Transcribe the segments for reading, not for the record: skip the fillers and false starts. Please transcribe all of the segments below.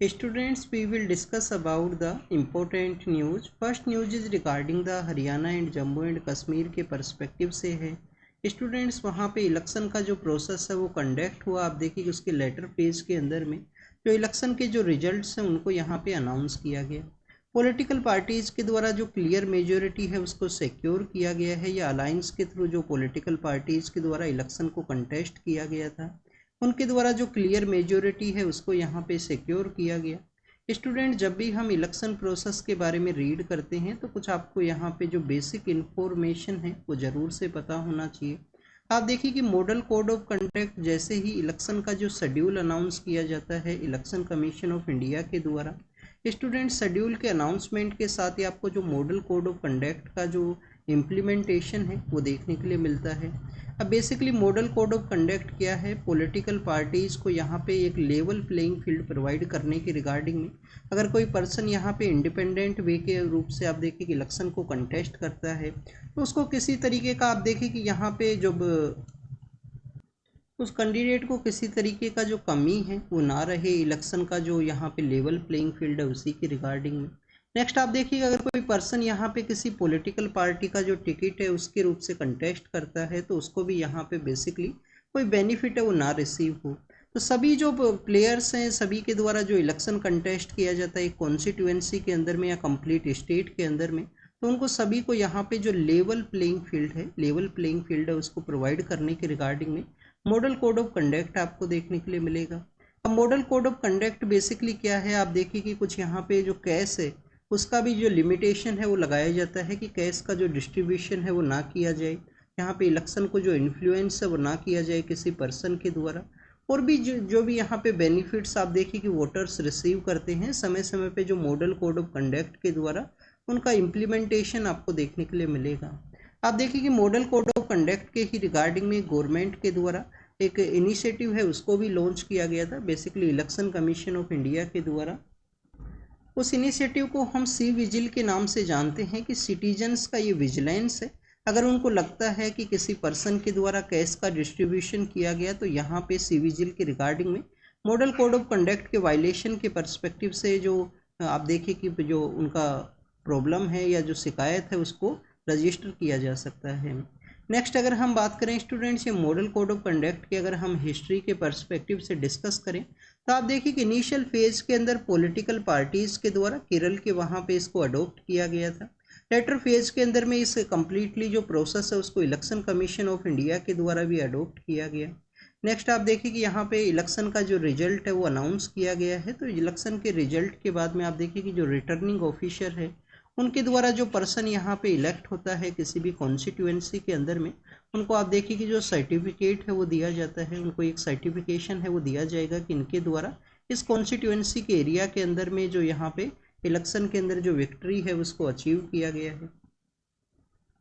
Students, we will discuss about the important news. First news is regarding the Haryana and Jammu and Kashmir के perspective से है। Students, वहाँ पे election का जो प्रोसेस है वो कंडक्ट हुआ। आप देखिए कि उसके लेटर पेज के अंदर में जो इलेक्शन के जो रिजल्ट्स हैं उनको यहाँ पे अनाउंस किया गया। पॉलिटिकल पार्टीज़ के द्वारा जो क्लियर मेजॉरिटी है उसको सिक्योर किया गया है, या अलायंस के थ्रू जो पॉलिटिकल पार्टीज़ के द्वारा इलेक्शन को कंटेस्ट किया गया था उनके द्वारा जो क्लियर मेजॉरिटी है उसको यहाँ पे सिक्योर किया गया। स्टूडेंट, जब भी हम इलेक्शन प्रोसेस के बारे में रीड करते हैं तो कुछ आपको यहाँ पे जो बेसिक इन्फॉर्मेशन है वो ज़रूर से पता होना चाहिए। आप देखिए कि मॉडल कोड ऑफ कंडक्ट जैसे ही इलेक्शन का जो शेड्यूल अनाउंस किया जाता है इलेक्शन कमीशन ऑफ इंडिया के द्वारा, स्टूडेंट शेड्यूल के अनाउंसमेंट के साथ ही आपको जो मॉडल कोड ऑफ कंडक्ट का जो इम्प्लीमेंटेशन है वो देखने के लिए मिलता है। अब basically model code of conduct क्या है? पॉलिटिकल पार्टीज़ को यहाँ पे एक लेवल प्लेइंग फील्ड प्रोवाइड करने की रिगार्डिंग में अगर कोई पर्सन यहाँ पे इंडिपेंडेंट वे के रूप से आप देखिए कि इलेक्शन को कंटेस्ट करता है तो उसको किसी तरीके का आप देखिए कि यहाँ पे जब उस कैंडिडेट को किसी तरीके का जो कमी है वो ना रहे, इलेक्शन का जो यहाँ पे लेवल प्लेइंग फील्ड है उसी के रिगार्डिंग में। नेक्स्ट आप देखिएगा, अगर कोई पर्सन यहाँ पे किसी पॉलिटिकल पार्टी का जो टिकट है उसके रूप से कंटेस्ट करता है तो उसको भी यहाँ पे बेसिकली कोई बेनिफिट है वो ना रिसीव हो। तो सभी जो प्लेयर्स हैं सभी के द्वारा जो इलेक्शन कंटेस्ट किया जाता है एक कॉन्स्टिट्यूएंसी के अंदर में या कंप्लीट स्टेट के अंदर में, तो उनको सभी को यहाँ पे जो लेवल प्लेइंग फील्ड है उसको प्रोवाइड करने के रिगार्डिंग में मॉडल कोड ऑफ कंडक्ट आपको देखने के लिए मिलेगा। अब model code of conduct basically क्या है? आप देखिए कि कुछ यहाँ पे जो कैश है उसका भी जो लिमिटेशन है वो लगाया जाता है कि कैश का जो डिस्ट्रीब्यूशन है वो ना किया जाए, यहाँ पे इलेक्शन को जो इन्फ्लुएंस है वो ना किया जाए किसी पर्सन के द्वारा। और भी जो भी यहाँ पे बेनिफिट्स आप देखिए कि वोटर्स रिसीव करते हैं समय समय पे जो मॉडल कोड ऑफ कंडक्ट के द्वारा उनका इम्प्लीमेंटेशन आपको देखने के लिए मिलेगा। आप देखिए कि मॉडल कोड ऑफ कंडक्ट के ही रिगार्डिंग में गवर्नमेंट के द्वारा एक इनिशिएटिव है उसको भी लॉन्च किया गया था, basically election commission of India के द्वारा। उस इनिशिएटिव को हम सी विजिल के नाम से जानते हैं कि सिटीजन्स का ये विजिलेंस है। अगर उनको लगता है कि किसी पर्सन के द्वारा कैश का डिस्ट्रीब्यूशन किया गया तो यहाँ पे सी विजिल के रिगार्डिंग में मॉडल कोड ऑफ कंडक्ट के वायलेशन के पर्सपेक्टिव से जो आप देखिए कि जो उनका प्रॉब्लम है या जो शिकायत है उसको रजिस्टर किया जा सकता है। नेक्स्ट अगर हम बात करें स्टूडेंट्स ये मॉडल कोड ऑफ कंडक्ट की अगर हम हिस्ट्री के पर्सपेक्टिव से डिस्कस करें तो आप देखिए कि इनिशियल फेज के अंदर पॉलिटिकल पार्टीज़ के द्वारा केरल के वहाँ पे इसको अडॉप्ट किया गया था। लेटर फेज के अंदर में इस कम्प्लीटली जो प्रोसेस है उसको इलेक्शन कमीशन ऑफ इंडिया के द्वारा भी अडॉप्ट किया गया। नेक्स्ट आप देखिए कि यहाँ पे इलेक्शन का जो रिजल्ट है वो अनाउंस किया गया है, तो इलेक्शन के रिजल्ट के बाद में आप देखिए कि जो रिटर्निंग ऑफिसर है उनके द्वारा जो पर्सन यहाँ पे इलेक्ट होता है किसी भी कॉन्स्टिट्यूएंसी के अंदर में उनको आप देखिए कि जो सर्टिफिकेट है वो दिया जाता है, उनको एक सर्टिफिकेशन है वो दिया जाएगा कि इनके द्वारा इस कॉन्स्टिट्यूएंसी के एरिया के अंदर में जो यहाँ पे इलेक्शन के अंदर जो विक्ट्री है उसको अचीव किया गया है।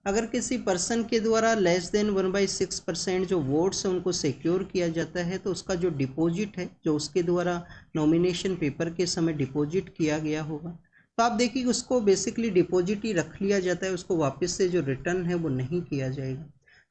अगर किसी पर्सन के द्वारा लेस देन 1/6% जो वोट्स हैं उनको सिक्योर किया जाता है तो उसका जो डिपॉजिट है जो उसके द्वारा नॉमिनेशन पेपर के समय डिपॉजिट किया गया होगा तो आप देखिए उसको बेसिकली डिपॉजिट ही रख लिया जाता है, उसको वापस से जो रिटर्न है वो नहीं किया जाएगा।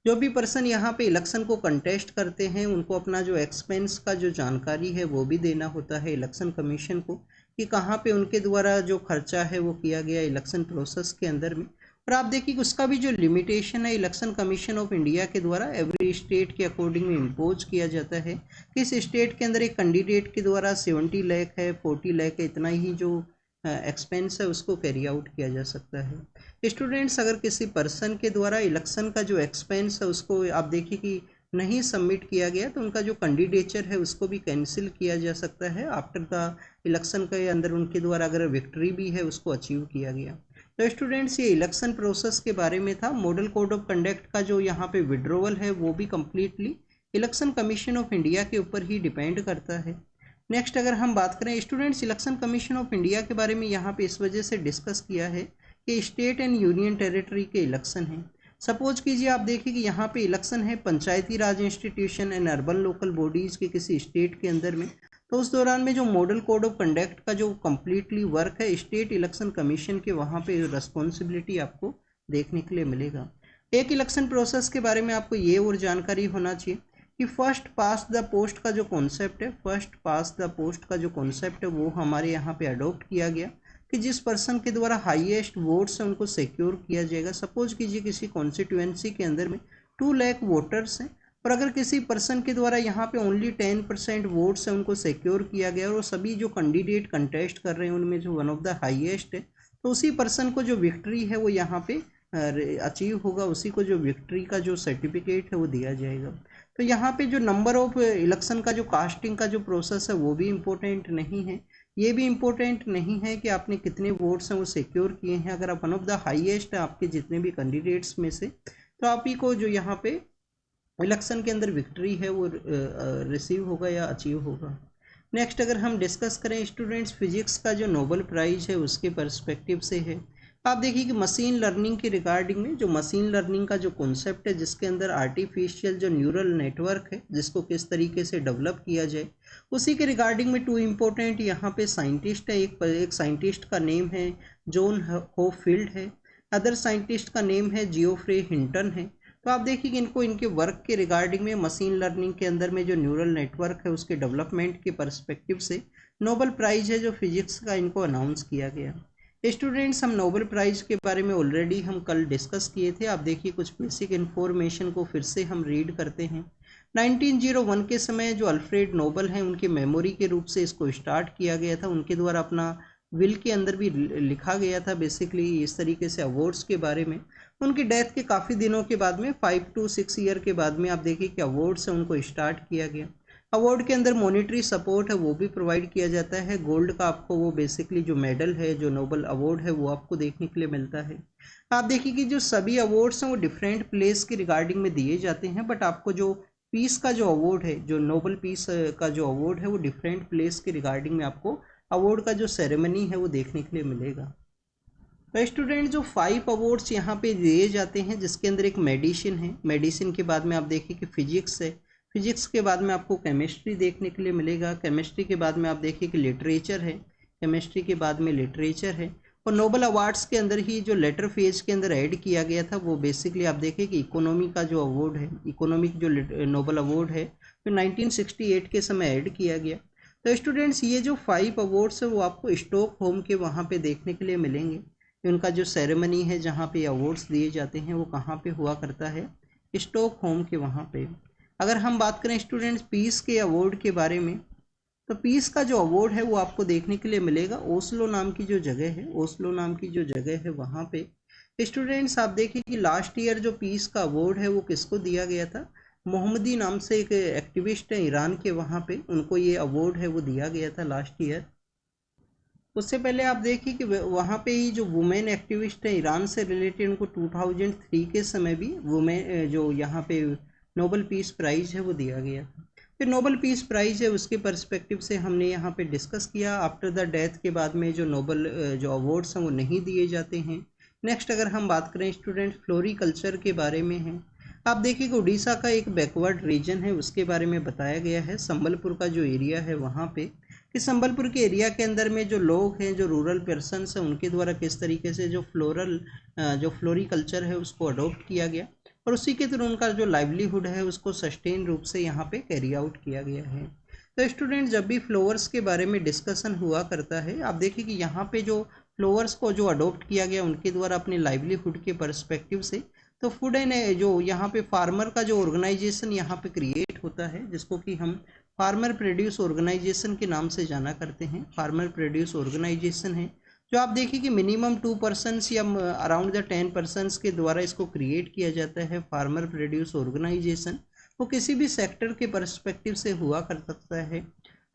जो भी पर्सन यहाँ पे इलेक्शन को कंटेस्ट करते हैं उनको अपना जो एक्सपेंस का जो जानकारी है वो भी देना होता है इलेक्शन कमीशन को कि कहाँ पे उनके द्वारा जो खर्चा है वो किया गया इलेक्शन प्रोसेस के अंदर में। और आप देखिए उसका भी जो लिमिटेशन है इलेक्शन कमीशन ऑफ इंडिया के द्वारा एवरी स्टेट के अकॉर्डिंग में इम्पोज किया जाता है कि इस स्टेट के अंदर एक कैंडिडेट के द्वारा 70 लाख है 40 लाख है इतना ही जो एक्सपेंस है उसको कैरी आउट किया जा सकता है। स्टूडेंट्स, अगर किसी पर्सन के द्वारा इलेक्शन का जो एक्सपेंस है उसको आप देखिए कि नहीं सबमिट किया गया तो उनका जो कैंडिडेचर है उसको भी कैंसिल किया जा सकता है आफ्टर द इलेक्शन के अंदर उनके द्वारा अगर विक्ट्री भी है उसको अचीव किया गया। तो स्टूडेंट्स ये इलेक्शन प्रोसेस के बारे में था। मॉडल कोड ऑफ कंडक्ट का जो यहाँ पे विड्रोवल है वो भी completely election commission of India के ऊपर ही डिपेंड करता है। नेक्स्ट अगर हम बात करें students election commission of India के बारे में यहाँ पे इस वजह से डिस्कस किया है कि स्टेट एंड यूनियन टेरिटरी के इलेक्शन हैं। सपोज कीजिए आप देखिए कि यहाँ पे इलेक्शन है Panchayati Raj institution and urban local bodies के किसी स्टेट के अंदर में, तो उस दौरान में जो मॉडल कोड ऑफ कंडक्ट का जो कम्प्लीटली वर्क है स्टेट इलेक्शन कमीशन के वहाँ पे रिस्पॉन्सिबिलिटी आपको देखने के लिए मिलेगा। एक इलेक्शन प्रोसेस के बारे में आपको ये और जानकारी होना चाहिए कि फर्स्ट पास द पोस्ट का जो कॉन्सेप्ट है, फर्स्ट पास द पोस्ट का जो कॉन्सेप्ट है वो हमारे यहाँ पे अडॉप्ट किया गया कि जिस पर्सन के द्वारा हाईएस्ट वोट्स हैं उनको सिक्योर किया जाएगा। सपोज कीजिए किसी कॉन्स्टिट्यूएंसी के अंदर में 2 लाख वोटर्स हैं और अगर किसी पर्सन के द्वारा यहाँ पे ओनली 10% वोट्स हैं उनको सिक्योर किया गया और वो सभी जो कैंडिडेट कंटेस्ट कर रहे हैं उनमें जो वन ऑफ द हाईएस्ट है, तो उसी पर्सन को जो विक्ट्री है वो यहाँ पे अचीव होगा, उसी को जो विक्ट्री का जो सर्टिफिकेट है वो दिया जाएगा। तो यहाँ पे जो नंबर ऑफ इलेक्शन का जो कास्टिंग का जो प्रोसेस है वो भी इम्पोर्टेंट नहीं है। ये भी इम्पोर्टेंट नहीं है कि आपने कितने वोट्स हैं वो सिक्योर किए हैं। अगर आप वन ऑफ द हाईएस्ट है आपके जितने भी कैंडिडेट्स में से, तो आप ही को जो यहाँ पे इलेक्शन के अंदर विक्ट्री है वो रिसीव होगा या अचीव होगा। नेक्स्ट अगर हम डिस्कस करें स्टूडेंट्स, फिजिक्स का जो नोबेल प्राइज है उसके पर्सपेक्टिव से है। आप देखिए कि मशीन लर्निंग के रिगार्डिंग में जो मशीन लर्निंग का जो कॉन्सेप्ट है जिसके अंदर आर्टिफिशियल जो न्यूरल नेटवर्क है जिसको किस तरीके से डेवलप किया जाए, उसी के रिगार्डिंग में 2 इम्पोर्टेंट यहाँ पे साइंटिस्ट है। एक साइंटिस्ट का नेम है जॉन होपफील्ड है, अदर साइंटिस्ट का नेम है जियोफ्रे हिंटन है। तो आप देखिए कि इनको इनके वर्क के रिगार्डिंग में मशीन लर्निंग के अंदर में जो न्यूरल नेटवर्क है उसके डेवलपमेंट के पर्सपेक्टिव से नोबेल प्राइज है जो फिजिक्स का इनको अनाउंस किया गया। स्टूडेंट्स, हम नोबेल प्राइज के बारे में ऑलरेडी हम कल डिस्कस किए थे। आप देखिए कुछ बेसिक इन्फॉर्मेशन को फिर से हम रीड करते हैं। 1901 के समय जो अल्फ्रेड नोबेल हैं उनकी मेमोरी के रूप से इसको स्टार्ट किया गया था। उनके द्वारा अपना विल के अंदर भी लिखा गया था बेसिकली इस तरीके से अवार्ड्स के बारे में। उनकी डेथ के काफ़ी दिनों के बाद में 5 to 6 ईयर के बाद में आप देखिए कि अवार्ड्स हैं उनको स्टार्ट किया गया। अवार्ड के अंदर मॉनेटरी सपोर्ट है वो भी प्रोवाइड किया जाता है। गोल्ड का आपको वो बेसिकली जो मेडल है जो नोबेल अवार्ड है वो आपको देखने के लिए मिलता है। आप देखिए कि जो सभी अवार्ड्स हैं वो डिफरेंट प्लेस के रिगार्डिंग में दिए जाते हैं, बट आपको जो पीस का जो अवार्ड है, जो नोबेल पीस का जो अवार्ड है वो डिफरेंट प्लेस के रिगार्डिंग में आपको अवार्ड का जो सेरेमनी है वो देखने के लिए मिलेगा। तो स्टूडेंट जो 5 अवार्ड्स यहाँ पे दिए जाते हैं जिसके अंदर एक मेडिसिन है, मेडिसिन के बाद में आप देखिए कि फिजिक्स है, फिजिक्स के बाद में आपको केमिस्ट्री देखने के लिए मिलेगा, केमिस्ट्री के बाद में आप देखिए कि लिटरेचर है, केमिस्ट्री के बाद में लिटरेचर है। और नोबेल अवार्ड्स के अंदर ही जो लेटर फेज के अंदर ऐड किया गया था वो बेसिकली आप देखिए कि इकोनॉमी का जो अवार्ड है, इकोनॉमिक जो नोबेल अवार्ड है तो 1968 के समय ऐड किया गया। तो स्टूडेंट्स ये जो 5 अवार्ड्स है वो आपको स्टॉकहोम के वहाँ पे देखने के लिए मिलेंगे। उनका जो सेरेमनी है जहाँ पे अवार्ड्स दिए जाते हैं वो कहाँ पे हुआ करता है, स्टॉकहोम के वहाँ पे। अगर हम बात करें स्टूडेंट्स पीस के अवार्ड के बारे में, तो पीस का जो अवार्ड है वो आपको देखने के लिए मिलेगा ओस्लो नाम की जो जगह है, ओस्लो नाम की जो जगह है वहाँ पे। स्टूडेंट्स आप देखिए कि लास्ट ईयर जो पीस का अवार्ड है वो किसको दिया गया था, मोहम्मदी नाम से एक एक्टिविस्ट है ईरान के, वहाँ पे उनको ये अवार्ड है वो दिया गया था लास्ट ईयर। उससे पहले आप देखिए कि वहाँ पे ही जो वुमेन एक्टिविस्ट है ईरान से रिलेटेड उनको 2003 के समय भी वुमेन जो यहाँ पे नोबेल पीस प्राइज़ है वो दिया गया था। फिर नोबेल पीस प्राइज़ है उसके पर्सपेक्टिव से हमने यहाँ पे डिस्कस किया। आफ्टर द डेथ के बाद में जो नोबेल जो अवार्ड्स हैं वो नहीं दिए जाते हैं। नेक्स्ट अगर हम बात करें स्टूडेंट फ्लोरिकल्चर के बारे में है, आप देखिए कि उड़ीसा का एक बैकवर्ड रीजन है उसके बारे में बताया गया है। संबलपुर का जो एरिया है वहाँ पे कि संबलपुर के एरिया के अंदर में जो लोग हैं जो रूरल पर्सनस हैं उनके द्वारा किस तरीके से जो फ्लोरिकल्चर है उसको अडॉप्ट किया गया और उसी के थ्रू उनका जो लाइवलीहुड है उसको सस्टेन रूप से यहाँ पे कैरी आउट किया गया है। तो स्टूडेंट जब भी फ्लावर्स के बारे में डिस्कशन हुआ करता है आप देखिए कि यहाँ पे जो फ्लावर्स को जो अडॉप्ट किया गया उनके द्वारा अपने लाइवलीहुड के पर्सपेक्टिव से, तो फूड एंड जो यहाँ पे फार्मर का जो ऑर्गेनाइजेशन यहाँ पे क्रिएट होता है जिसको कि हम फार्मर प्रोड्यूस ऑर्गेनाइजेशन के नाम से जाना करते हैं। फार्मर प्रोड्यूस ऑर्गेनाइजेशन है जो आप देखिए कि मिनिमम 2 पर्सन्स या अराउंड द 10 पर्सन्स के द्वारा इसको क्रिएट किया जाता है। फार्मर प्रोड्यूस ऑर्गेनाइजेशन वो किसी भी सेक्टर के पर्सपेक्टिव से हुआ कर सकता है।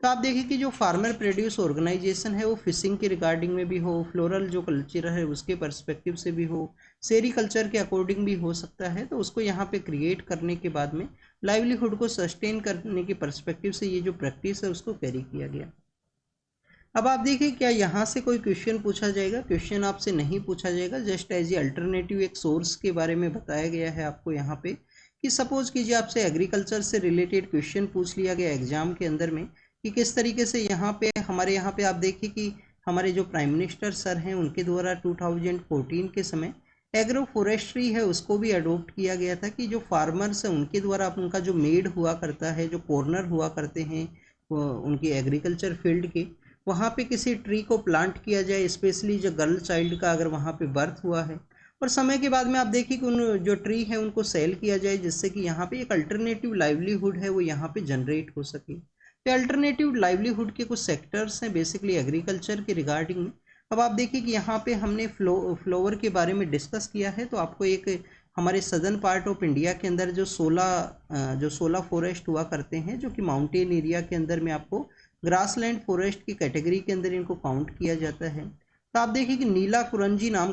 तो आप देखिए कि जो फार्मर प्रोड्यूस ऑर्गेनाइजेशन है वो फिशिंग के रिगार्डिंग में भी हो, फ्लोरल जो कल्चर है उसके पर्सपेक्टिव से भी हो, सेरीकल्चर के अकॉर्डिंग भी हो सकता है। तो उसको यहाँ पे क्रिएट करने के बाद में लाइवलीहुड को सस्टेन करने के पर्सपेक्टिव से ये जो प्रैक्टिस है उसको कैरी किया गया। अब आप देखिए क्या यहाँ से कोई क्वेश्चन पूछा जाएगा, क्वेश्चन आपसे नहीं पूछा जाएगा। जस्ट एज ए अल्टरनेटिव एक सोर्स के बारे में बताया गया है आपको यहाँ पे कि सपोज कीजिए आपसे एग्रीकल्चर से रिलेटेड क्वेश्चन पूछ लिया गया एग्जाम के अंदर में कि किस तरीके से यहाँ पे हमारे यहाँ पे आप देखिए कि हमारे जो प्राइम मिनिस्टर सर हैं उनके द्वारा 2014 के समय एग्रो फॉरेस्ट्री है उसको भी अडोप्ट किया गया था कि जो फार्मर्स हैं उनके द्वारा उनका जो मेड हुआ करता है, जो कॉर्नर हुआ करते हैं उनकी एग्रीकल्चर फील्ड के, वहाँ पे किसी ट्री को प्लांट किया जाए, स्पेशली जो गर्ल चाइल्ड का अगर वहाँ पे बर्थ हुआ है, और समय के बाद में आप देखिए कि उन जो ट्री है उनको सेल किया जाए, जिससे कि यहाँ पे एक अल्टरनेटिव लाइवलीहुड है वो यहाँ पे जनरेट हो सके। तो अल्टरनेटिव लाइवलीहुड के कुछ सेक्टर्स हैं बेसिकली एग्रीकल्चर के रिगार्डिंग में। अब आप देखिए कि यहाँ पे हमने फ्लोवर के बारे में डिस्कस किया है, तो आपको एक हमारे सदर्न पार्ट ऑफ इंडिया के अंदर जो 16 फॉरेस्ट हुआ करते हैं, जो कि माउंटेन एरिया के अंदर में आपको ग्रासलैंड फॉरेस्ट की कैटेगरी के अंदर इनको काउंट किया जाता है। तो आप देखिए कि नीला कुरंजी नाम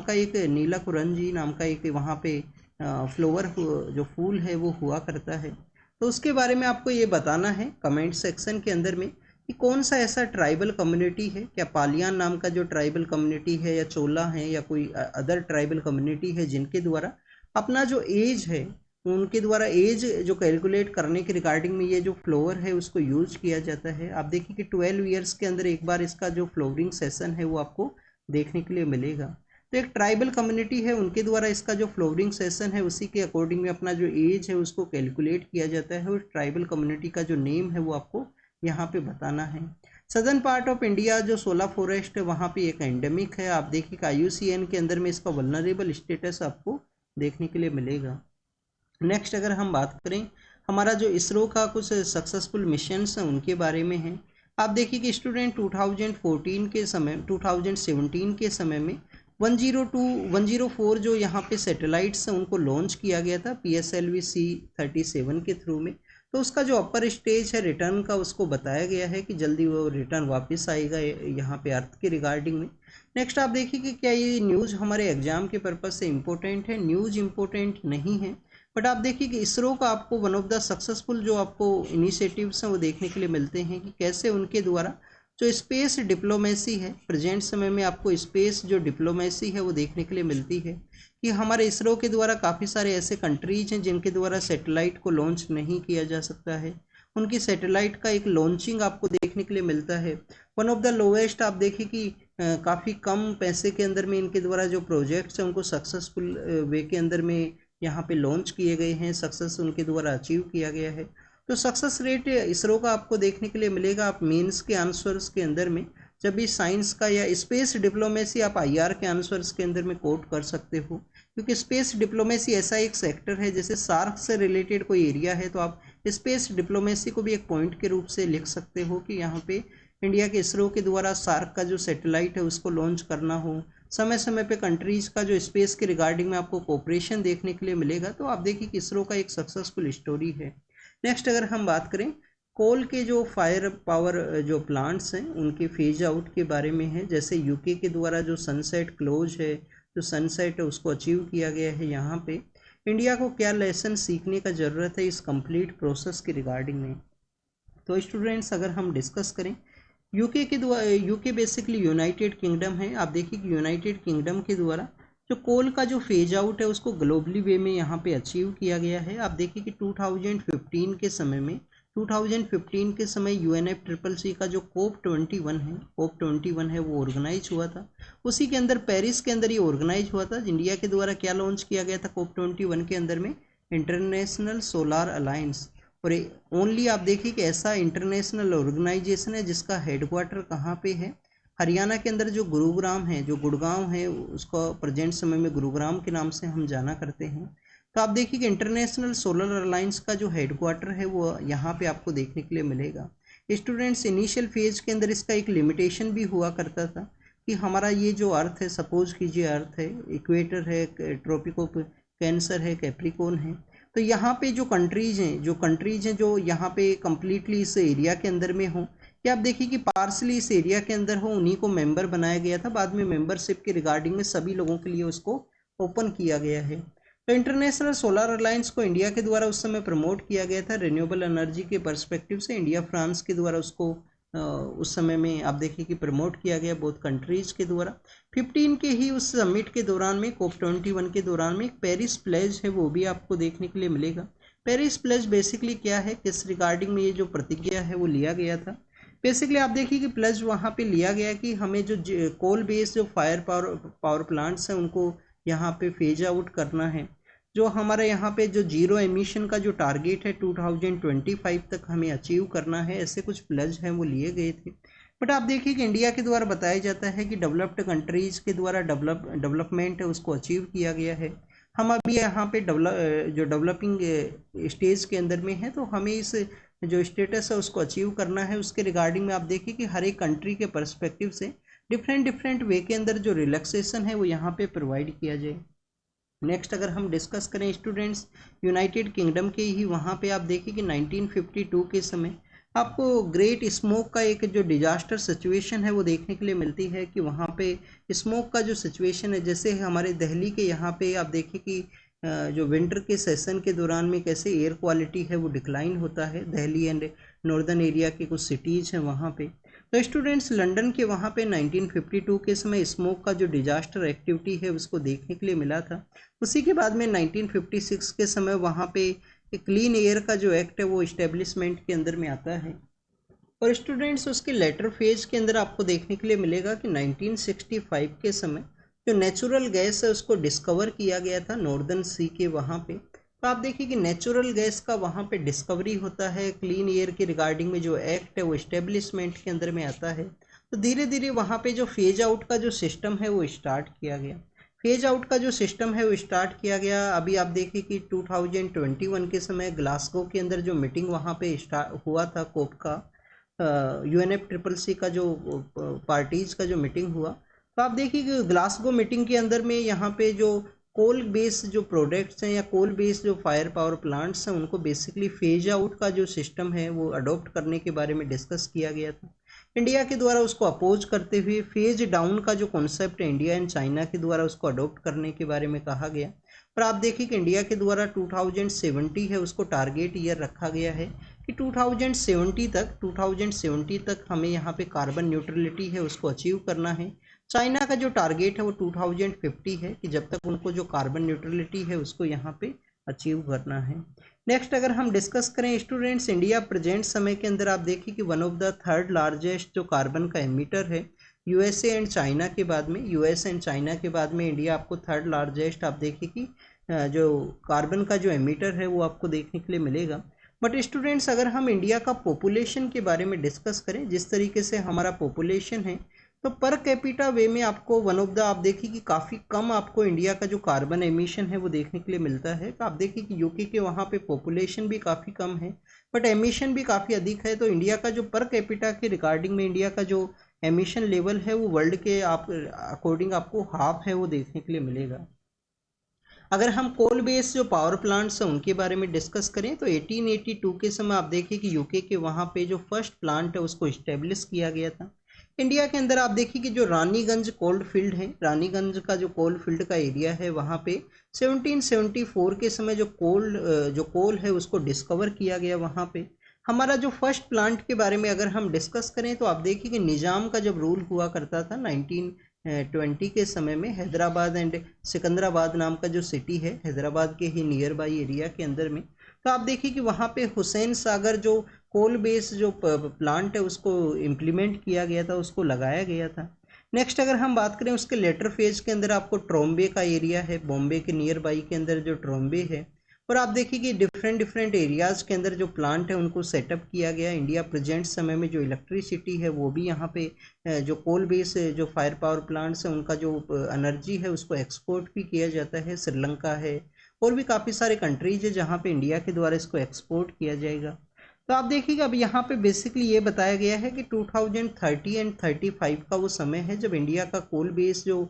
का एक वहाँ पे फ्लोवर जो फूल है वो हुआ करता है। तो उसके बारे में आपको ये बताना है कमेंट सेक्शन के अंदर में कि कौन सा ऐसा ट्राइबल कम्युनिटी है, क्या पालियान नाम का जो ट्राइबल कम्युनिटी है, या चोला है, या कोई अदर ट्राइबल कम्युनिटी है जिनके द्वारा अपना जो एज है, उनके द्वारा एज जो कैलकुलेट करने के रिगार्डिंग में ये जो फ्लोवर है उसको यूज किया जाता है। आप देखिए कि 12 ईयर्स के अंदर एक बार इसका जो फ्लोवरिंग सेशन है वो आपको देखने के लिए मिलेगा। तो एक ट्राइबल कम्युनिटी है उनके द्वारा इसका जो फ्लोवरिंग सेशन है उसी के अकॉर्डिंग में अपना जो एज है उसको कैलकुलेट किया जाता है, और ट्राइबल कम्युनिटी का जो नेम है वो आपको यहाँ पे बताना है। सदर्न पार्ट ऑफ इंडिया जो 16 फॉरेस्ट है वहाँ पे एक एंडेमिक है। आप देखिए कि IUCN के अंदर में इसका वल्नरेबल स्टेटस आपको देखने के लिए मिलेगा। नेक्स्ट अगर हम बात करें हमारा जो इसरो का कुछ सक्सेसफुल मिशंस हैं उनके बारे में है। आप देखिए कि स्टूडेंट 2017 के समय में 104 जो यहाँ पे सैटेलाइट्स हैं उनको लॉन्च किया गया था PSLV C-37 के थ्रू में। तो उसका जो अपर स्टेज है रिटर्न का उसको बताया गया है कि जल्दी वो रिटर्न वापस आएगा यहाँ पे अर्थ के रिगार्डिंग में। नेक्स्ट आप देखिए कि क्या ये न्यूज़ हमारे एग्जाम के पर्पज़ से इम्पोर्टेंट है, न्यूज़ इम्पोर्टेंट नहीं है, बट आप देखिए कि इसरो का आपको वन ऑफ द सक्सेसफुल जो आपको इनिशिएटिव्स हैं वो देखने के लिए मिलते हैं कि कैसे उनके द्वारा जो स्पेस डिप्लोमेसी है, प्रेजेंट समय में आपको स्पेस जो डिप्लोमेसी है वो देखने के लिए मिलती है कि हमारे इसरो के द्वारा काफ़ी सारे ऐसे कंट्रीज हैं जिनके द्वारा सैटेलाइट को लॉन्च नहीं किया जा सकता है, उनकी सैटेलाइट का एक लॉन्चिंग आपको देखने के लिए मिलता है। वन ऑफ द लोएस्ट आप देखिए कि काफ़ी कम पैसे के अंदर में इनके द्वारा जो प्रोजेक्ट्स हैं उनको सक्सेसफुल वे के अंदर में यहाँ पे लॉन्च किए गए हैं, सक्सेस उनके द्वारा अचीव किया गया है। तो सक्सेस रेट इसरो का आपको देखने के लिए मिलेगा। आप मेंस के आंसर्स के अंदर में जब भी साइंस का या स्पेस डिप्लोमेसी आप IR के आंसर्स के अंदर में कोट कर सकते हो, क्योंकि स्पेस डिप्लोमेसी ऐसा एक सेक्टर है जैसे सार्क से रिलेटेड कोई एरिया है तो आप स्पेस डिप्लोमेसी को भी एक पॉइंट के रूप से लिख सकते हो कि यहाँ पे इंडिया के इसरो के द्वारा सार्क का जो सैटेलाइट है उसको लॉन्च करना हो, समय समय पे कंट्रीज का जो स्पेस के रिगार्डिंग में आपको कोऑपरेशन देखने के लिए मिलेगा। तो आप देखिए कि इसरो का एक सक्सेसफुल स्टोरी है। नेक्स्ट अगर हम बात करें कोल के जो फायर पावर जो प्लांट्स हैं उनके फेज आउट के बारे में है, जैसे UK के द्वारा जो सनसेट क्लोज है, जो सनसेट है उसको अचीव किया गया है, यहाँ पे इंडिया को क्या लेसन सीखने का ज़रूरत है इस कंप्लीट प्रोसेस के रिगार्डिंग में। तो स्टूडेंट्स अगर हम डिस्कस करें यूके बेसिकली यूनाइटेड किंगडम है। आप देखिए कि यूनाइटेड किंगडम के द्वारा जो कोल का जो फेज आउट है उसको ग्लोबली वे में यहाँ पे अचीव किया गया है। आप देखिए कि 2015 के समय UNFCCC का जो COP21 है वो ऑर्गेनाइज हुआ था। उसी के अंदर पेरिस के अंदर ये ऑर्गेनाइज हुआ था। इंडिया के द्वारा क्या लॉन्च किया गया था COP21 के अंदर में, इंटरनेशनल सोलार अलायंस। और ओनली आप देखिए कि ऐसा इंटरनेशनल ऑर्गेनाइजेशन है जिसका हेडक्वार्टर कहाँ पे है, हरियाणा के अंदर जो गुरुग्राम है, जो गुड़गांव है उसको प्रेजेंट समय में गुरुग्राम के नाम से हम जाना करते हैं। तो आप देखिए कि इंटरनेशनल सोलर अलायंस का जो हेडक्वार्टर है वो यहाँ पे आपको देखने के लिए मिलेगा। स्टूडेंट्स इनिशियल फेज के अंदर इसका एक लिमिटेशन भी हुआ करता था कि हमारा ये जो अर्थ है, सपोज कीजिए अर्थ है, इक्वेटर है, ट्रॉपिक ऑफ कैंसर है, कैप्रिकॉर्न है, तो यहाँ पे जो कंट्रीज हैं जो यहाँ पे कम्प्लीटली इस एरिया के अंदर में हो, या आप देखिए कि पार्सली इस एरिया के अंदर हो, उन्हीं को मेंबर बनाया गया था। बाद में मेंबरशिप के रिगार्डिंग में सभी लोगों के लिए उसको ओपन किया गया है। तो इंटरनेशनल सोलर अलायंस को इंडिया के द्वारा उस समय प्रमोट किया गया था रिन्यूएबल एनर्जी के पर्सपेक्टिव से। इंडिया फ्रांस के द्वारा उसको उस समय में आप देखिए कि प्रमोट किया गया बोथ कंट्रीज के द्वारा। 15 के ही उस समिट के दौरान में COP21 के दौरान में एक पेरिस प्लेज है वो भी आपको देखने के लिए मिलेगा। पेरिस प्लेज बेसिकली क्या है, किस रिगार्डिंग में ये जो प्रतिज्ञा है वो लिया गया था। बेसिकली आप देखिए कि प्लेज वहाँ पे लिया गया कि हमें जो कोल बेस्ड जो फायर पावर प्लांट्स हैं उनको यहाँ पे फेज आउट करना है। जो हमारा यहाँ पे जो जीरो एमिशन का जो टारगेट है 2025 तक हमें अचीव करना है, ऐसे कुछ प्लज हैं वो लिए गए थे। बट आप देखिए कि इंडिया के द्वारा बताया जाता है कि डेवलप्ड कंट्रीज के द्वारा डेवलपमेंट है उसको अचीव किया गया है। हम अभी यहाँ पे जो डेवलपिंग स्टेज के अंदर में है, तो हमें इस जो स्टेटस है उसको अचीव करना है। उसके रिगार्डिंग में आप देखिए कि हर एक कंट्री के पर्सपेक्टिव से डिफरेंट डिफरेंट वे के अंदर जो रिलैक्सेशन है वो यहाँ पे प्रोवाइड किया जाए। नेक्स्ट अगर हम डिस्कस करें स्टूडेंट्स, यूनाइटेड किंगडम के ही वहाँ पे आप देखिए कि 1952 के समय आपको ग्रेट स्मोक का एक जो डिजास्टर सिचुएशन है वो देखने के लिए मिलती है कि वहाँ पे स्मोक का जो सिचुएशन है, जैसे हमारे दिल्ली के यहाँ पे आप देखिए कि जो विंटर के सेशन के दौरान में कैसे एयर क्वालिटी है वो डिक्लाइन होता है। दिल्ली एंड नॉर्दर्न एरिया के कुछ सिटीज़ हैं वहाँ पे। तो स्टूडेंट्स लंदन के वहाँ पे 1952 के समय स्मोक का जो डिजास्टर एक्टिविटी है उसको देखने के लिए मिला था। उसी के बाद में 1956 के समय वहाँ पे क्लीन एयर का जो एक्ट है वो इस्टेब्लिशमेंट के अंदर में आता है। और स्टूडेंट्स उसके लेटर फेज के अंदर आपको देखने के लिए मिलेगा कि 1965 के समय जो नेचुरल गैस है उसको डिस्कवर किया गया था नॉर्दर्न सी के वहाँ पे। तो आप देखिए कि नेचुरल गैस का वहाँ पे डिस्कवरी होता है, क्लीन एयर के रिगार्डिंग में जो एक्ट है वो इस्टेब्लिशमेंट के अंदर में आता है। तो धीरे धीरे वहाँ पे जो फेज आउट का जो सिस्टम है वो स्टार्ट किया गया। फेज आउट का जो सिस्टम है वो स्टार्ट किया गया। अभी आप देखिए कि 2021 के समय ग्लासगो के अंदर जो मीटिंग वहाँ पे हुआ था कोप का, UNFCCC का जो पार्टीज़ का जो मीटिंग हुआ, तो आप देखिए कि ग्लासगो मीटिंग के अंदर में यहाँ पे जो कोल बेस्ड जो प्रोडक्ट्स हैं या कोल बेस्ड जो फायर पावर प्लांट्स हैं उनको बेसिकली फेज आउट का जो सिस्टम है वो अडॉप्ट करने के बारे में डिस्कस किया गया था। इंडिया के द्वारा उसको अपोज करते हुए फेज डाउन का जो कॉन्सेप्ट है इंडिया एंड चाइना के द्वारा उसको अडॉप्ट करने के बारे में कहा गया। पर आप देखिए कि इंडिया के द्वारा 2070 है उसको टारगेट ईयर रखा गया है कि 2070 तक हमें यहाँ पे कार्बन न्यूट्रलिटी है उसको अचीव करना है। चाइना का जो टारगेट है वो 2050 है कि जब तक उनको जो कार्बन न्यूट्रलिटी है उसको यहाँ पे अचीव करना है। नेक्स्ट अगर हम डिस्कस करें स्टूडेंट्स, इंडिया प्रेजेंट समय के अंदर आप देखिए कि one of the third largest जो कार्बन का एमिटर है यूएसए एंड चाइना के बाद में, यूएस एंड चाइना के बाद में इंडिया आपको थर्ड लार्जेस्ट आप देखिए कि जो कार्बन का जो एमिटर है वो आपको देखने के लिए मिलेगा। बट स्टूडेंट्स अगर हम इंडिया का पॉपुलेशन के बारे में डिस्कस करें, जिस तरीके से हमारा पॉपुलेशन है, तो पर कैपिटा वे में आपको वन ऑफ द आप देखिए कि काफ़ी कम आपको इंडिया का जो कार्बन एमिशन है वो देखने के लिए मिलता है। तो आप देखिए कि यूके के वहाँ पे पॉपुलेशन भी काफ़ी कम है बट एमिशन भी काफ़ी अधिक है। तो इंडिया का जो पर कैपिटा के रिगार्डिंग में इंडिया का जो एमिशन लेवल है वो वर्ल्ड के आप अकॉर्डिंग आपको हाफ है वो देखने के लिए मिलेगा। अगर हम कोल बेस्ड जो पावर प्लांट्स हैं उनके बारे में डिस्कस करें तो 1882 के समय आप देखिए कि यूके के वहाँ पे जो फर्स्ट प्लांट है उसको इस्टेब्लिश किया गया था। इंडिया के अंदर आप देखिए कि जो रानीगंज कोल फील्ड है, रानीगंज का जो कोल फील्ड का एरिया है वहाँ पे 1774 के समय जो कोल है उसको डिस्कवर किया गया वहाँ पे। हमारा जो फर्स्ट प्लांट के बारे में अगर हम डिस्कस करें तो आप देखिए कि निज़ाम का जब रूल हुआ करता था 1920 के समय में, हैदराबाद एंड सिकंदराबाद नाम का जो सिटी है हैदराबाद के ही नियर बाई एरिया के अंदर में, तो आप देखिए कि वहाँ पे हुसैन सागर जो कोल बेस जो प्लांट है उसको इम्प्लीमेंट किया गया था, उसको लगाया गया था। नेक्स्ट अगर हम बात करें उसके लेटर फेज के अंदर आपको ट्रोम्बे का एरिया है, बॉम्बे के नियर बाई के अंदर जो ट्रोम्बे है, और आप देखिए कि डिफरेंट डिफरेंट एरियाज़ के अंदर जो प्लांट है उनको सेटअप किया गया। इंडिया प्रेजेंट समय में जो इलेक्ट्रिसिटी है वो भी यहाँ पे जो कोल बेस जो फायर पावर प्लांट्स हैं उनका जो एनर्जी है उसको एक्सपोर्ट भी किया जाता है। श्रीलंका है और भी काफ़ी सारे कंट्रीज है जहाँ पे इंडिया के द्वारा इसको एक्सपोर्ट किया जाएगा। तो आप देखिएगा अब यहाँ पे बेसिकली ये बताया गया है कि 2030 एंड 35 का वो समय है जब इंडिया का कोल बेस जो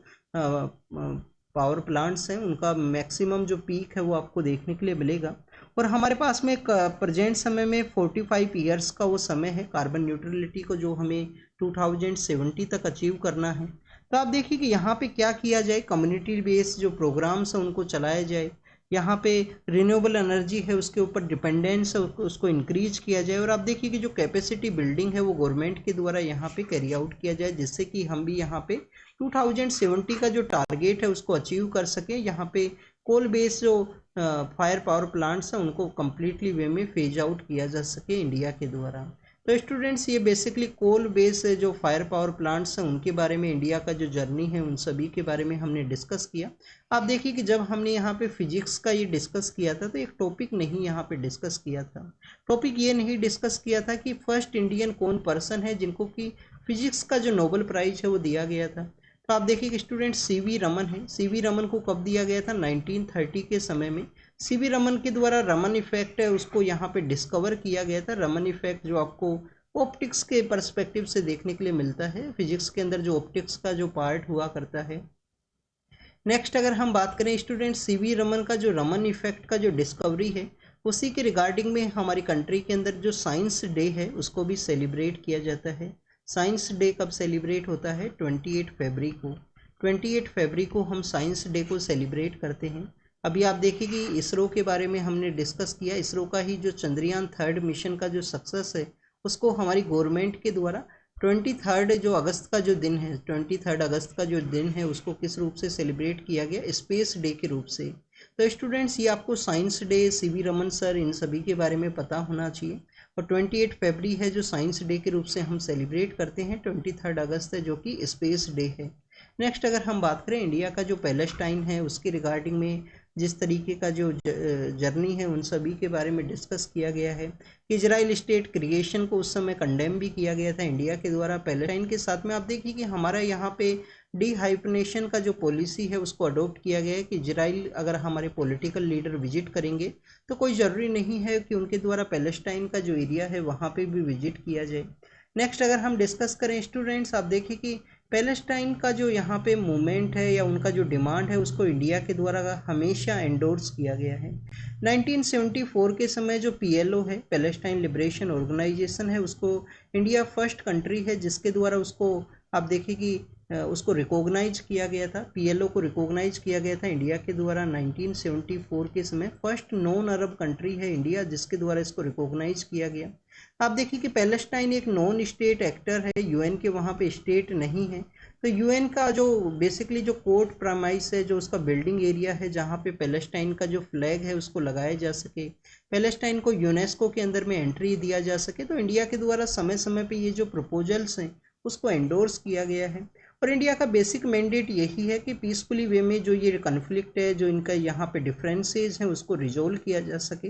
पावर प्लांट्स हैं उनका मैक्सिमम जो पीक है वो आपको देखने के लिए मिलेगा। और हमारे पास में एक प्रेजेंट समय में 45 ईयर्स का वो समय है कार्बन न्यूट्रलिटी को जो हमें 2070 तक अचीव करना है। तो आप देखिए कि यहाँ पे क्या किया जाए, कम्युनिटी बेस्ड जो प्रोग्राम्स हैं उनको चलाया जाए, यहाँ पे रिन्यूएबल एनर्जी है उसके ऊपर डिपेंडेंस है उसको इंक्रीज किया जाए, और आप देखिए कि जो कैपेसिटी बिल्डिंग है वो गवर्नमेंट के द्वारा यहाँ पे कैरी आउट किया जाए जिससे कि हम भी यहाँ पे 2070 का जो टारगेट है उसको अचीव कर सके। यहाँ पे कोल बेस्ड जो फायर पावर प्लांट्स हैं उनको कम्प्लीटली वे में फेज आउट किया जा सके इंडिया के द्वारा। तो स्टूडेंट्स ये बेसिकली कोल बेस जो फायर पावर प्लांट्स हैं उनके बारे में इंडिया का जो जर्नी है उन सभी के बारे में हमने डिस्कस किया। आप देखिए कि जब हमने यहाँ पे फिजिक्स का ये डिस्कस किया था तो एक टॉपिक नहीं यहाँ पे डिस्कस किया था। टॉपिक ये नहीं डिस्कस किया था कि फर्स्ट इंडियन कौन पर्सन है जिनको कि फिजिक्स का जो नोबेल प्राइज है वो दिया गया था। तो आप देखिए कि स्टूडेंट सीवी रमन है। सीवी रमन को कब दिया गया था? 1930 के समय में सीवी रमन के द्वारा रमन इफेक्ट है उसको यहाँ पे डिस्कवर किया गया था। रमन इफेक्ट जो आपको ऑप्टिक्स के पर्सपेक्टिव से देखने के लिए मिलता है, फिजिक्स के अंदर जो ऑप्टिक्स का जो पार्ट हुआ करता है। नेक्स्ट अगर हम बात करें स्टूडेंट सीवी रमन का जो रमन इफेक्ट का जो डिस्कवरी है उसी के रिगार्डिंग में हमारी कंट्री के अंदर जो साइंस डे है उसको भी सेलिब्रेट किया जाता है। साइंस डे कब सेलिब्रेट होता है? 28 फरवरी को। 28 फरवरी को हम साइंस डे को सेलिब्रेट करते हैं। अभी आप देखिए कि इसरो के बारे में हमने डिस्कस किया। इसरो का ही जो चंद्रयान 3 मिशन का जो सक्सेस है उसको हमारी गवर्नमेंट के द्वारा 23 जो अगस्त का जो दिन है 23 अगस्त का जो दिन है उसको किस रूप से सेलिब्रेट किया गया? स्पेस डे के रूप से। तो स्टूडेंट्स ये आपको science day, CV Raman sir, इन सभी के बारे में पता होना चाहिए। और 28 फरवरी है जो साइंस डे के रूप से हम सेलिब्रेट करते हैं। 23 अगस्त है जो कि स्पेस डे है। नेक्स्ट अगर हम बात करें इंडिया का जो पैलेस्टाइन है उसके रिगार्डिंग में जिस तरीके का जो जर्नी है उन सभी के बारे में डिस्कस किया गया है। इजराइल स्टेट क्रिएशन को उस समय कंडेम भी किया गया था इंडिया के द्वारा। पैलेस्टाइन के साथ में आप देखिए कि हमारा यहाँ पे डीहाइफनेशन का जो पॉलिसी है उसको अडॉप्ट किया गया है कि इजराइल अगर हमारे पॉलिटिकल लीडर विजिट करेंगे तो कोई ज़रूरी नहीं है कि उनके द्वारा पैलेस्टाइन का जो एरिया है वहाँ पे भी विजिट किया जाए। नेक्स्ट अगर हम डिस्कस करें स्टूडेंट्स, आप देखिए कि पैलेस्टाइन का जो यहाँ पे मूवमेंट है या उनका जो डिमांड है उसको इंडिया के द्वारा हमेशा एंडोर्स किया गया है। 1974 के समय जो पीएलओ है, पैलेस्टाइन लिबरेशन ऑर्गेनाइजेशन है, उसको इंडिया फर्स्ट कंट्री है जिसके द्वारा उसको आप देखिए कि उसको रिकॉग्नाइज किया गया था। पीएलओ को रिकॉग्नाइज किया गया था इंडिया के द्वारा 1974 के समय। फर्स्ट नॉन अरब कंट्री है इंडिया जिसके द्वारा इसको रिकॉग्नाइज किया गया। आप देखिए कि पैलेस्टाइन एक नॉन स्टेट एक्टर है, यूएन के वहाँ पे स्टेट नहीं है। तो यूएन का जो बेसिकली जो कोर्ट प्राइमाइस है, जो उसका बिल्डिंग एरिया है जहाँ पे पैलेस्टाइन का जो फ्लैग है उसको लगाया जा सके, पैलेस्टाइन को यूनेस्को के अंदर में एंट्री दिया जा सके, तो इंडिया के द्वारा समय समय पे ये जो प्रपोजल्स हैं उसको एंडोर्स किया गया है। और इंडिया का बेसिक मैंडेट यही है कि पीसफुली वे में जो ये कन्फ्लिक्ट है, जो इनका यहाँ पे डिफरेंसेस हैं उसको रिजोल्व किया जा सके।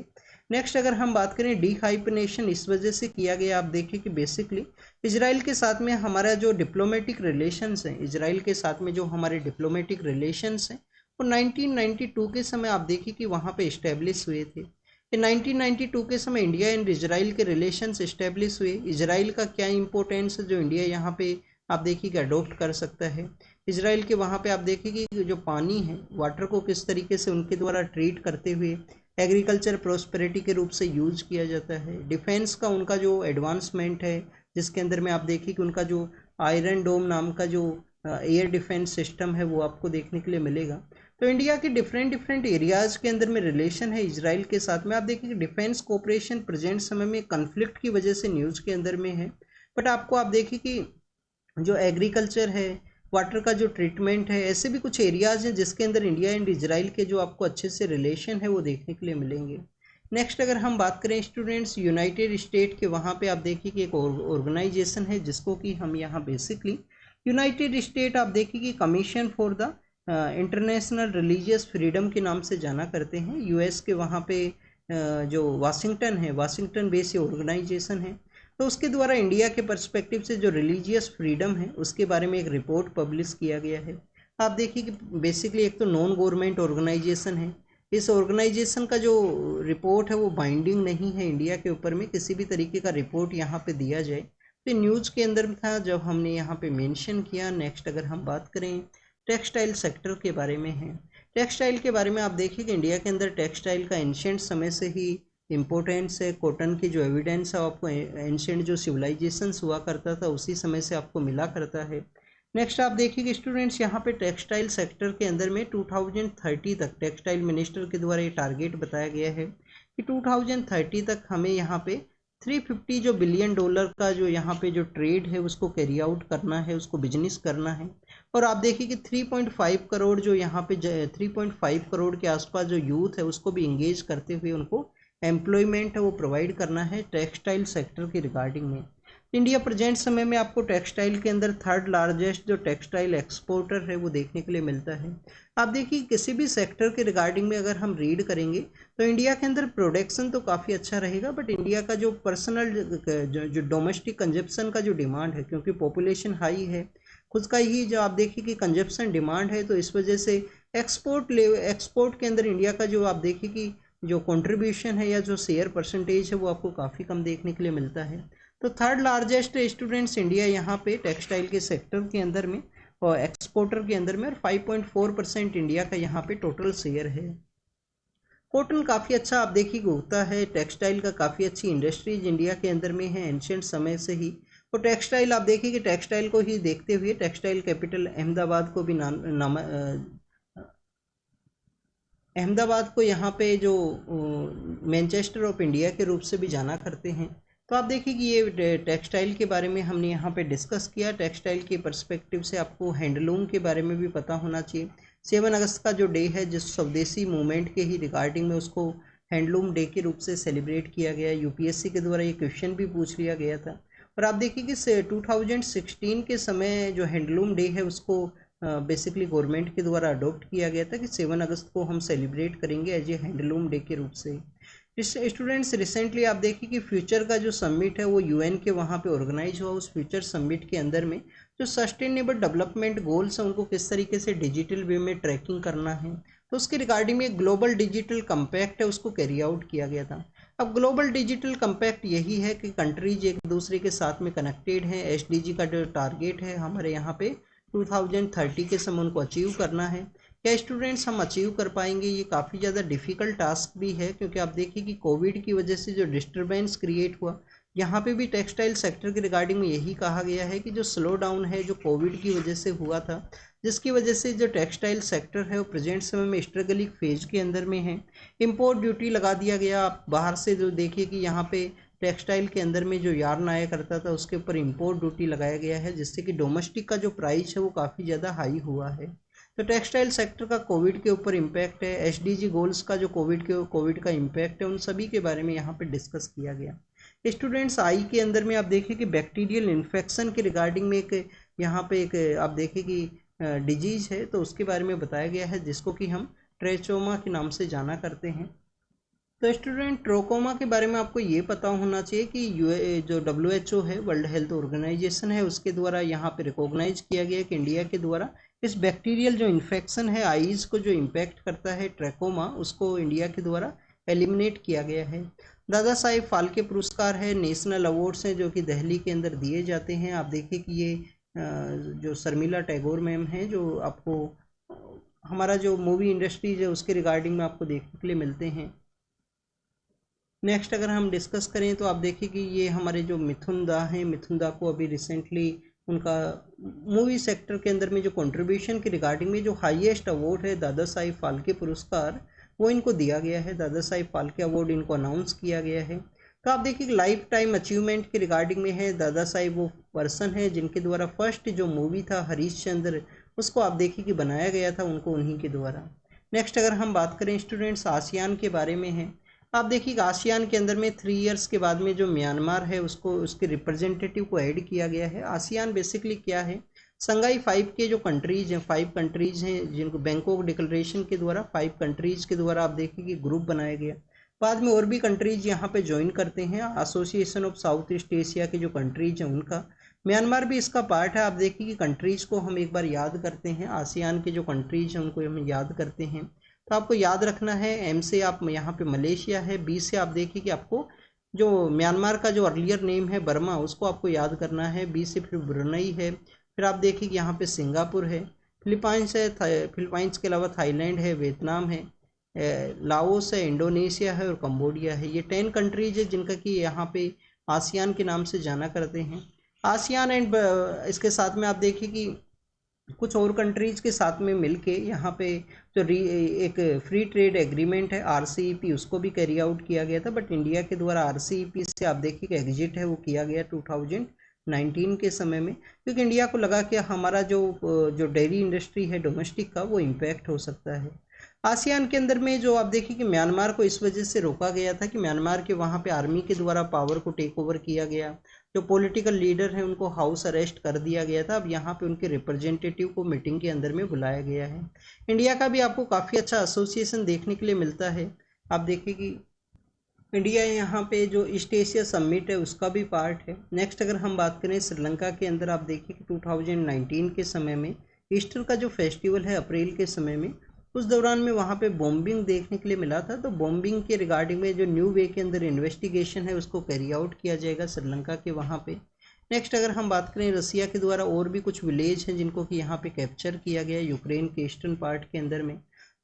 नेक्स्ट अगर हम बात करें डीहाइफनेशन इस वजह से किया गया। आप देखिए कि बेसिकली इजराइल के साथ में हमारा जो डिप्लोमेटिक रिलेशंस हैं, इजराइल के साथ में जो हमारे डिप्लोमेटिक रिलेशंस हैं वो 1992 के समय आप देखिए कि वहाँ पे इस्टेब्लिश हुए थे। 1992 के समय इंडिया एंड इजराइल के रिलेशंस इस्टेब्लिश हुए। इजराइल का क्या इंपॉर्टेंस है जो इंडिया यहाँ पे आप देखिए कि अडोप्ट कर सकता है। इजराइल के वहाँ पे आप देखिए कि जो पानी है, वाटर को किस तरीके से उनके द्वारा ट्रीट करते हुए एग्रीकल्चर प्रोस्पेरिटी के रूप से यूज किया जाता है। डिफेंस का उनका जो एडवांसमेंट है जिसके अंदर में आप देखिए कि उनका जो आयरन डोम नाम का जो एयर डिफेंस सिस्टम है वो आपको देखने के लिए मिलेगा। तो इंडिया के डिफरेंट एरियाज़ के अंदर में रिलेशन है इजराइल के साथ में। आप देखिए कि डिफेंस कोऑपरेशन प्रेजेंट समय में कन्फ्लिक्ट की वजह से न्यूज़ के अंदर में है, बट आपको आप देखिए कि जो एग्रीकल्चर है, वाटर का जो ट्रीटमेंट है, ऐसे भी कुछ एरियाज़ हैं जिसके अंदर इंडिया एंड इजराइल के जो आपको अच्छे से रिलेशन है वो देखने के लिए मिलेंगे। नेक्स्ट अगर हम बात करें स्टूडेंट्स यूनाइटेड स्टेट के, वहाँ पे आप देखिए कि एक ऑर्गेनाइजेशन है जिसको कि हम यहाँ बेसिकली यूनाइटेड स्टेट आप देखिए कि commission for the international religious freedom के नाम से जाना करते हैं। यूएस के वहाँ पे जो वाशिंगटन है, वाशिंगटन बेस्ड ऑर्गेनाइजेशन है। तो उसके द्वारा इंडिया के पर्सपेक्टिव से जो रिलीजियस फ्रीडम है उसके बारे में एक रिपोर्ट पब्लिश किया गया है। आप देखिए कि बेसिकली एक तो नॉन गवर्नमेंट ऑर्गेनाइजेशन है। इस ऑर्गेनाइजेशन का जो रिपोर्ट है वो बाइंडिंग नहीं है इंडिया के ऊपर में किसी भी तरीके का रिपोर्ट यहाँ पे दिया जाए। तो न्यूज़ के अंदर था जब हमने यहाँ पे मेंशन किया। नेक्स्ट अगर हम बात करें टेक्सटाइल सेक्टर के बारे में है। टेक्सटाइल के बारे में आप देखिए कि इंडिया के अंदर टेक्सटाइल का एंशिएंट समय से ही इम्पोर्टेंस है। कॉटन की जो एविडेंस है आपको एंशिएंट जो सिविलाइजेशंस हुआ करता था उसी समय से आपको मिला करता है। नेक्स्ट आप देखिए कि स्टूडेंट्स यहाँ पे टेक्सटाइल सेक्टर के अंदर में 2030 तक टेक्सटाइल मिनिस्टर के द्वारा ये टारगेट बताया गया है कि 2030 तक हमें यहाँ पे 350 जो बिलियन डॉलर का जो यहाँ पे जो ट्रेड है उसको कैरी आउट करना है, उसको बिजनेस करना है। और आप देखिए कि 3.5 करोड़ जो यहाँ पे 3.5 करोड़ के आसपास जो यूथ है उसको भी इंगेज करते हुए उनको एम्प्लॉयमेंट है वो प्रोवाइड करना है टेक्सटाइल सेक्टर के रिगार्डिंग में। इंडिया प्रेजेंट समय में आपको टेक्सटाइल के अंदर थर्ड लार्जेस्ट जो टेक्सटाइल एक्सपोर्टर है वो देखने के लिए मिलता है। आप देखिए किसी भी सेक्टर के रिगार्डिंग में अगर हम रीड करेंगे तो इंडिया के अंदर प्रोडक्शन तो काफ़ी अच्छा रहेगा, बट इंडिया का जो पर्सनल जो डोमेस्टिक कंजप्शन का जो डिमांड है, क्योंकि पॉपुलेशन हाई है, खुद का ही जो आप देखिए कि कंजप्शन डिमांड है, तो इस वजह से एक्सपोर्ट के अंदर इंडिया का जो आप देखिए कि जो कंट्रीब्यूशन है या जो शेयर परसेंटेज है वो आपको काफ़ी कम देखने के लिए मिलता है। तो थर्ड लार्जेस्ट स्टूडेंट्स इंडिया यहाँ पे टेक्सटाइल के सेक्टर के अंदर में और एक्सपोर्टर के अंदर में, और 5.4% इंडिया का यहाँ पे टोटल शेयर है। कॉटन काफ़ी अच्छा आप देखिए उगता है, टेक्सटाइल का काफ़ी अच्छी इंडस्ट्रीज इंडिया के अंदर में है एंशियंट समय से ही। तो टेक्सटाइल आप देखिए कि टेक्सटाइल को ही देखते हुए टेक्सटाइल कैपिटल अहमदाबाद को भी अहमदाबाद को यहाँ पे जो मैनचेस्टर ऑफ इंडिया के रूप से भी जाना करते हैं। तो आप देखिए कि ये टेक्सटाइल के बारे में हमने यहाँ पे डिस्कस किया। टेक्सटाइल के पर्सपेक्टिव से आपको हैंडलूम के बारे में भी पता होना चाहिए। 7 अगस्त का जो डे है, जिस स्वदेशी मूवमेंट के ही रिगार्डिंग में उसको हैंडलूम डे के रूप से सेलिब्रेट किया गया। यूपीएससी के द्वारा ये क्वेश्चन भी पूछ लिया गया था। और आप देखिए कि 2016 के समय जो हैंडलूम डे है उसको बेसिकली गवर्नमेंट के द्वारा अडॉप्ट किया गया था कि 7 अगस्त को हम सेलिब्रेट करेंगे एज ए हैंडलूम डे के रूप से। स्टूडेंट्स रिसेंटली आप देखिए कि फ्यूचर का जो समिट है वो यूएन के वहाँ पे ऑर्गेनाइज हुआ। उस फ्यूचर समिट के अंदर में जो सस्टेनेबल डेवलपमेंट गोल्स हैं उनको किस तरीके से डिजिटल वे में ट्रैकिंग करना है, तो उसके रिगार्डिंग में एक ग्लोबल डिजिटल कंपैक्ट है उसको कैरी आउट किया गया था। अब ग्लोबल डिजिटल कंपैक्ट यही है कि कंट्रीज एक दूसरे के साथ में कनेक्टेड हैं। एसडीजी का जो टारगेट है हमारे यहाँ पे 2030 के समय उनको अचीव करना है। क्या स्टूडेंट्स हम अचीव कर पाएंगे? ये काफ़ी ज़्यादा डिफ़िकल्ट टास्क भी है, क्योंकि आप देखिए कि कोविड की वजह से जो डिस्टर्बेंस क्रिएट हुआ, यहाँ पे भी टेक्सटाइल सेक्टर के रिगार्डिंग में यही कहा गया है कि जो स्लो डाउन है जो कोविड की वजह से हुआ था, जिसकी वजह से जो टेक्सटाइल सेक्टर है वो प्रेजेंट समय में स्ट्रगलिंग फेज के अंदर में है। इम्पोर्ट ड्यूटी लगा दिया गया। आप बाहर से जो देखिए कि यहाँ पे टेक्सटाइल के अंदर में जो यार्न आया करता था उसके ऊपर इम्पोर्ट ड्यूटी लगाया गया है, जिससे कि डोमेस्टिक का जो प्राइस है वो काफ़ी ज़्यादा हाई हुआ है। तो टेक्सटाइल सेक्टर का कोविड के ऊपर इम्पैक्ट है, एसडीजी गोल्स का जो कोविड का इम्पैक्ट है, उन सभी के बारे में यहाँ पे डिस्कस किया गया। स्टूडेंट्स आई के अंदर में आप देखिए कि बैक्टीरियल इन्फेक्शन के रिगार्डिंग में एक यहाँ पे एक आप देखिए कि डिजीज है, तो उसके बारे में बताया गया है जिसको कि हम ट्रेचोमा के नाम से जाना करते हैं। तो स्टूडेंट ट्रोकोमा के बारे में आपको ये पता होना चाहिए कि जो WHO है, वर्ल्ड हेल्थ ऑर्गेनाइजेशन है, उसके द्वारा यहाँ पे रिकॉग्नाइज किया गया कि इंडिया के द्वारा इस बैक्टीरियल जो इन्फेक्शन है आईज को जो इम्पैक्ट करता है ट्रैकोमा, उसको इंडिया के द्वारा एलिमिनेट किया गया है। दादा साहेब फाल्के पुरस्कार है, नेशनल अवार्ड्स हैं जो कि दिल्ली के अंदर दिए जाते हैं। आप देखिए कि ये जो शर्मिला टैगोर मैम हैं, जो आपको हमारा जो मूवी इंडस्ट्रीज है उसके रिगार्डिंग में आपको देखने के लिए मिलते हैं। नेक्स्ट अगर हम डिस्कस करें तो आप देखिए कि ये हमारे जो मिथुन दा हैं, मिथुन दा को अभी रिसेंटली उनका मूवी सेक्टर के अंदर में जो कंट्रीब्यूशन के रिगार्डिंग में जो हाईएस्ट अवार्ड है दादा साहिब फाल्के पुरस्कार, वो इनको दिया गया है। दादा साहिब फाल्के अवार्ड इनको अनाउंस किया गया है। तो आप देखिए लाइफ टाइम अचीवमेंट के रिगार्डिंग में है, दादा साहिब वो पर्सन है जिनके द्वारा फर्स्ट जो मूवी था हरीशचंद्र, उसको आप देखिए कि बनाया गया था उनको, उन्हीं के द्वारा। नेक्स्ट अगर हम बात करें स्टूडेंट्स आसियान के बारे में है। आप देखिए आसियान के अंदर में 3 इयर्स के बाद में जो म्यांमार है उसको उसके रिप्रेजेंटेटिव को ऐड किया गया है। आसियान बेसिकली क्या है? संघाई 5 के जो कंट्रीज हैं, 5 कंट्रीज हैं जिनको बैंकॉक डिक्लेरेशन के द्वारा 5 कंट्रीज के द्वारा आप देखिए कि ग्रुप बनाया गया। बाद में और भी कंट्रीज यहाँ पे ज्वाइन करते हैं। Association of south east Asia के जो कंट्रीज हैं उनका, म्यांमार भी इसका पार्ट है। आप देखिए कि कंट्रीज को हम एक बार याद करते हैं, आसियान के जो कंट्रीज हैं उनको हम याद करते हैं। तो आपको याद रखना है, एम से आप यहाँ पे मलेशिया है, बी से आप देखिए कि आपको जो म्यांमार का जो अर्लियर नेम है बर्मा, उसको आपको याद करना है। बी से फिर ब्रुनई है, फिर आप देखिए कि यहाँ पे सिंगापुर है, फिलीपाइंस है, फिलीपाइंस के अलावा थाईलैंड है, वियतनाम है, लाओस है, इंडोनेशिया है और कंबोडिया है। ये 10 कंट्रीज है जिनका कि यहाँ पे आसियान के नाम से जाना करते हैं। आसियान एंड इसके साथ में आप देखिए कि कुछ और कंट्रीज के साथ में मिलके यहाँ पे जो एक फ्री ट्रेड एग्रीमेंट है RCEP, उसको भी कैरी आउट किया गया था। बट इंडिया के द्वारा RCEP से आप देखिए कि एग्जिट है वो किया गया 2019 के समय में, क्योंकि इंडिया को लगा कि हमारा जो डेयरी इंडस्ट्री है डोमेस्टिक का, वो इम्पैक्ट हो सकता है। आसियान के अंदर में जो आप देखिए कि म्यांमार को इस वजह से रोका गया था कि म्यांमार के वहाँ पे आर्मी के द्वारा पावर को टेक ओवर किया गया, जो पॉलिटिकल लीडर हैं उनको हाउस अरेस्ट कर दिया गया था। अब यहाँ पे उनके रिप्रेजेंटेटिव को मीटिंग के अंदर में बुलाया गया है। इंडिया का भी आपको काफ़ी अच्छा एसोसिएशन देखने के लिए मिलता है। आप देखिए कि इंडिया यहाँ पे जो ईस्ट एशिया समिट है उसका भी पार्ट है। नेक्स्ट अगर हम बात करें श्रीलंका के अंदर, आप देखिए कि 2019 के समय में ईस्टर का जो फेस्टिवल है अप्रैल के समय में, उस दौरान में वहाँ पे बॉम्बिंग देखने के लिए मिला था। तो बॉम्बिंग के रिगार्डिंग में जो न्यू वे के अंदर इन्वेस्टिगेशन है उसको कैरी आउट किया जाएगा श्रीलंका के वहाँ पे। नेक्स्ट अगर हम बात करें रसिया के द्वारा और भी कुछ विलेज हैं जिनको कि यहाँ पे कैप्चर किया गया यूक्रेन के ईस्टर्न पार्ट के अंदर में।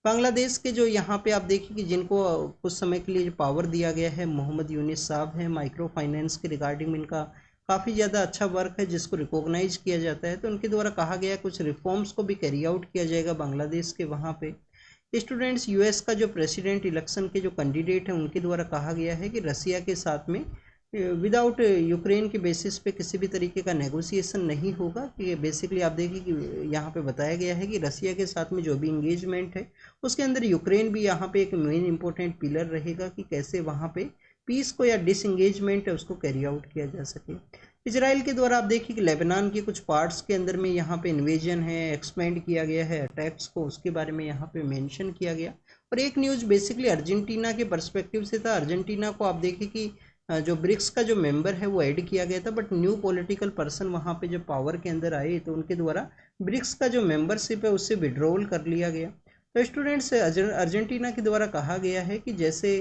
बांग्लादेश के जो यहाँ पे आप देखिए कि जिनको कुछ समय के लिए पावर दिया गया है, मोहम्मद यूनिस साहब हैं, माइक्रो फाइनेंस के रिगार्डिंग में इनका काफ़ी ज़्यादा अच्छा वर्क है जिसको रिकॉग्नाइज किया जाता है। तो उनके द्वारा कहा गया कुछ रिफॉर्म्स को भी कैरी आउट किया जाएगा बांग्लादेश के वहाँ पे। स्टूडेंट्स, यूएस का जो प्रेसिडेंट इलेक्शन के जो कैंडिडेट हैं उनके द्वारा कहा गया है कि रसिया के साथ में विदाउट यूक्रेन के बेसिस पे किसी भी तरीके का नेगोशिएशन नहीं होगा। कि बेसिकली आप देखिए कि यहाँ पे बताया गया है कि रसिया के साथ में जो भी इंगेजमेंट है उसके अंदर यूक्रेन भी यहाँ पे एक मेन इंपॉर्टेंट पिलर रहेगा कि कैसे वहाँ पे पीस को या डिसंगेजमेंट है उसको कैरी आउट किया जा सके। इजराइल के द्वारा आप देखिए कि लेबनान के कुछ पार्ट्स के अंदर में यहाँ पे इन्वेजन है, एक्सपेंड किया गया है अटैक्स को, उसके बारे में यहाँ पे मेंशन किया गया। और एक न्यूज़ बेसिकली अर्जेंटीना के पर्सपेक्टिव से था। अर्जेंटीना को आप देखिए कि जो ब्रिक्स का जो मेंबर है वो ऐड किया गया था, बट न्यू पॉलिटिकल पर्सन वहाँ पे जब पावर के अंदर आए तो उनके द्वारा ब्रिक्स का जो मेंबरशिप है उससे विड्रॉल कर लिया गया। तो स्टूडेंट्स, अर्जेंटीना के द्वारा कहा गया है कि जैसे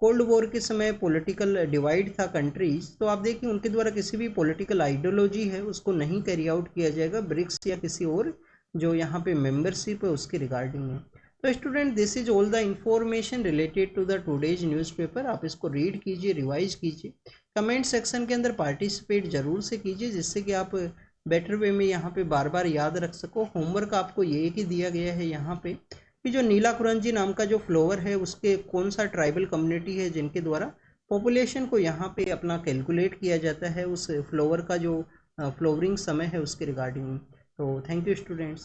कोल्ड वॉर के समय पॉलिटिकल डिवाइड था कंट्रीज, तो आप देखिए उनके द्वारा किसी भी पॉलिटिकल आइडियोलॉजी है उसको नहीं कैरी आउट किया जाएगा ब्रिक्स या किसी और जो यहाँ पे मेंबरशिप है उसके रिगार्डिंग में। तो student, this is all the information related to the today's newspaper. आप इसको रीड कीजिए, रिवाइज कीजिए, कमेंट सेक्शन के अंदर पार्टिसिपेट जरूर से कीजिए जिससे कि आप बेटर वे में यहाँ पे बार बार याद रख सको। होमवर्क आपको ये एक ही दिया गया है यहाँ पे कि जो नीला कुरंजी नाम का जो फ्लोवर है उसके कौन सा ट्राइबल कम्युनिटी है जिनके द्वारा पॉपुलेशन को यहाँ पे अपना कैलकुलेट किया जाता है उस फ्लोवर का जो फ्लोवरिंग समय है उसके रिगार्डिंग। तो थैंक यू स्टूडेंट्स।